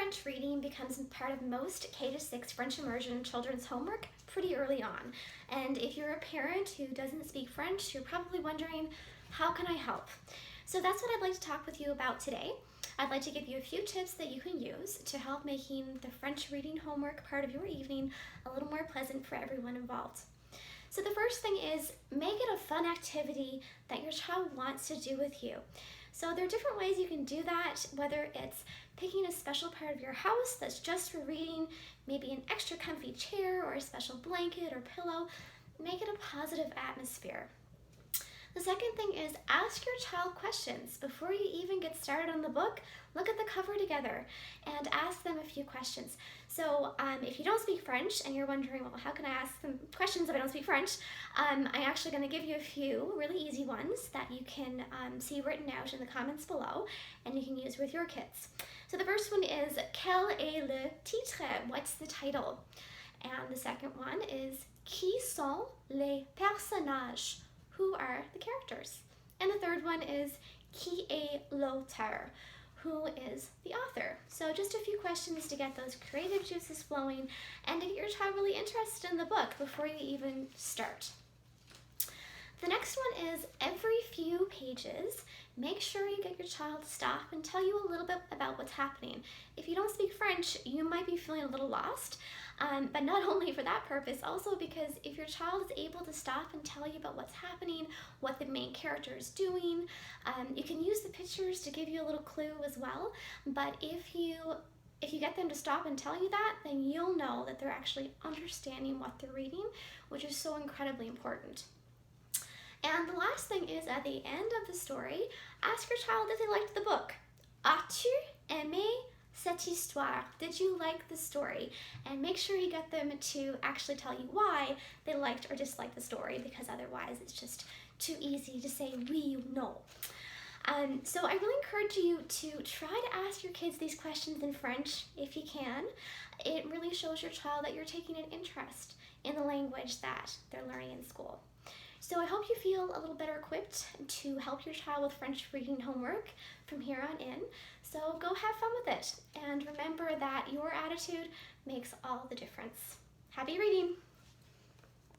French reading becomes part of most K-6 French immersion children's homework pretty early on. And if you're a parent who doesn't speak French, you're probably wondering, how can I help? So that's what I'd like to talk with you about today. I'd like to give you a few tips that you can use to help making the French reading homework part of your evening a little more pleasant for everyone involved. So the first thing is, make it a fun activity that your child wants to do with you. So there are different ways you can do that, whether it's picking a special part of your house that's just for reading, maybe an extra comfy chair or a special blanket or pillow. Make it a positive atmosphere. The second thing is, ask your child questions. Before you even get started on the book, look at the cover together and ask them a few questions. So if you don't speak French and you're wondering, well, how can I ask them questions if I don't speak French? I'm actually going to give you a few really easy ones that you can see written out in the comments below and you can use with your kids. So the first one is, quel est le titre? What's the title? And the second one is, qui sont les personnages? Who are the characters? And the third one is, qui est l'auteur? Who is the author? So just a few questions to get those creative juices flowing and to get your child really interested in the book before you even start. The next one is, every few pages, make sure you get your child to stop and tell you a little bit about what's happening. If you don't speak French, you might be feeling a little lost, but not only for that purpose, also because if your child is able to stop and tell you about what's happening, what the main character is doing, you can use the pictures to give you a little clue as well, but if you get them to stop and tell you that, then you'll know that they're actually understanding what they're reading, which is so incredibly important. And the last thing is, at the end of the story, ask your child if they liked the book. As-tu aimé cette histoire? Did you like the story? And make sure you get them to actually tell you why they liked or disliked the story, because otherwise it's just too easy to say oui or no. So I really encourage you to try to ask your kids these questions in French if you can. It really shows your child that you're taking an interest in the language that they're learning in school. So I hope you feel a little better equipped to help your child with French reading homework from here on in. So go have fun with it. And remember that your attitude makes all the difference. Happy reading!